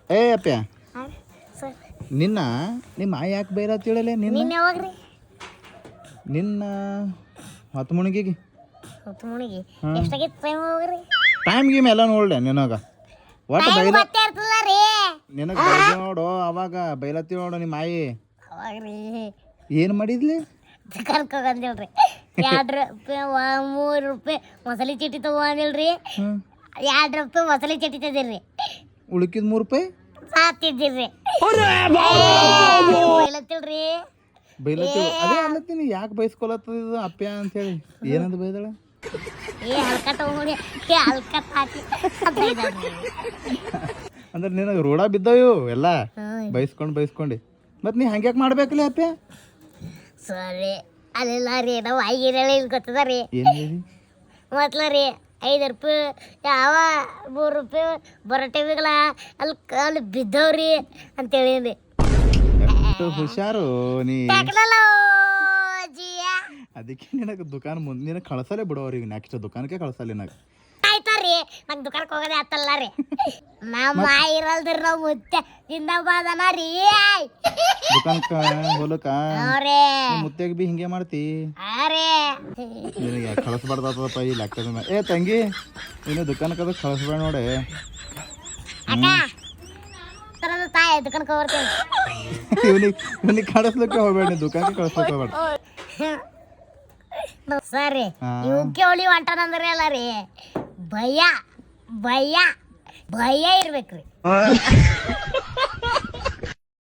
ಏ ಅಪ್ಪ ಸರ್ ನಿನ್ನ ನಿಮ್ಮ ಆಯಿ ಯಾಕೆ ಬೈರತ್ತೇಳಲೆ ನಿನ್ನ ನೀನು ಯಾವಾಗ್ರಿ ನಿನ್ನ ಹೊತ್ತು ಮುಳುಗಿಗೆ ಹೊತ್ತು ಮುಣಿಗಿ ಎಷ್ಟಾಗಿತ್ತು ಟೈಮ್ ಹೋಗ್ರಿ ಟೈಮ್ ಗೀಮ್ ಎಲ್ಲ ನೋಡ್ಲೆ ನಿನಗ ಒಟ್ಟು ಬೈಲ ಗೊತ್ತೇ ಇರ್ತಲ್ಲ ರೀ ನಿನಗೆ ಬೈದ ನೋಡು ಅವಾಗ ಬೈಲತ್ತಿ ನೋಡು ನಿಮ್ಮ ಆಯಿ ಅವಾಗ್ರಿ ಏನು ಮಾಡಿದ್ಲಿ ದುಕಾನ್ಗೆ ಹೋಗಂದಿಲ್ರಿ 2 ರೂಪಾಯಿ 3 ರೂಪಾಯಿ ಮಸಾಲೆ ಚೀಟಿ ತಗೊಂಡಿಲ್ರಿ 2 ರೂಪಾಯಿ ಮಸಾಲೆ ಚೀಟಿ ತಂದಿರ್ರಿ ಉಳ್ಕಿದ 3 ರೂಪಾಯಿ ಸಾತಿದ್ದಿರ್ರಿ ಬೈಲತ್ತಿಲ್ರಿ ಬೈಲತ್ತಿ ಅದೇ ಅಲ್ಲತ್ತೀನಿ ಯಾಕೆ ಬೈಸ್ಕೊಳತ್ತದ ಅಪ್ಪ್ಯ ಅಂತೇಳಿ ಏನಂತ ಬೈದಳ ಹಲ್ಕ ತಗೊಂಡಿ ಹಲ್ಕ ತಾತಿ ಅಂತ ಇದ್ದಾಳ್ರಿ ಅಂದ್ರೆ ನಿನಗೆ ರೋಡ ಬಿದ್ದವು ಎಲ್ಲ ಬೈಸ್ಕೊಂಡು ಮತ್ತೆ ನೀ ಹಂಗ್ಯಾಕೆ ಮಾಡ್ಬೇಕಲ್ಲ ಅಪ್ಪ್ಯ ಸರಿ ಅಲ್ಲೆಲ್ಲ ರೀ ನಾವು ಐಗಿರಲ್ಲ ಇಲ್ಲಿ ಗೊತ್ತದ ರೀ ಏನು ಹೇಳಿ ಮೊದ್ಲ ರೀ 5 ರೂಪಾಯಿ ಯಾವ 3 ರೂಪಾಯಿ ಬರೋ ಟೈಮಿಗಲ್ಲ ಅಲ್ಲಿ ಬಿದ್ದವ್ರಿ ಅಂತೇಳಿ ಹುಷಾರು ನೀ ಟಕ್ಲಲ್ಲ ಜಿಯ ಅದಕ್ಕೆ ನಿನಗೆ ದುಕಾನ್ ಮುಂದೆ ನಿನಗೆ ಕಳ್ಸಲೇ ಬಿಡು ಅವ್ರಿಗೆ ನೆಕ್ಸ್ಟ್ ದುಕಾನಕ್ಕೆ ಕಳ್ಸಲ್ಲ ನಿನಗೆ ಆಯ್ತಾರ್ರಿ ನಂಗೆ ದುಕಾನಕ್ಕೆ ಹೋಗೋದೇ ಆತಲ್ಲ ರೀ ನಮ್ಮ ಇರಲ್ದ್ರಿ ನಾವು ಮುತ್ತೆ ಜಿಂದಾಬಾದನ ರೀ ದುಕಾನಕ್ಕೆ ಹೋಲಕ ಅವ್ರೇ ಮುತ್ತೆಗೆ ಬಿ ಹಿಂಗೆ ಮಾಡ್ತಿ ಅರೇ ನಿನಗೆ ಕಳಿಸ್ಬಾರ್ದಪ್ಪ ಈ ಲೆಕ್ಕದ ಮೇಲೆ ಏ ತಂಗಿ ನೀನು ದುಕಾನಕ್ಕೆ ಅದು ಕಳಿಸ್ಬೇಡ ನೋಡಿ ಅಕ್ಕ ತರದ ತಾಯಿ ದುಕಾನಕ್ಕೆ ಹೋಗ್ತೀನಿ ಇವನಿಗೆ ಕಳಿಸ್ಲಿಕ್ಕೆ ಹೋಗ್ಬೇಡ ನೀನು ದುಕಾನಕ್ಕೆ ಕಳಿಸ್ಲಿಕ್ಕೆ ಹೋಗ್ಬೇಡ ಸರಿ ಇವಕ್ಕೆ ಒಳಿ ಹೊಂಟನಂದ್ರೆ ಅಲ್ಲ ರೀ ಭಯ ಭಯ ಭಯ ಇರ್ಬೇಕ್ರಿ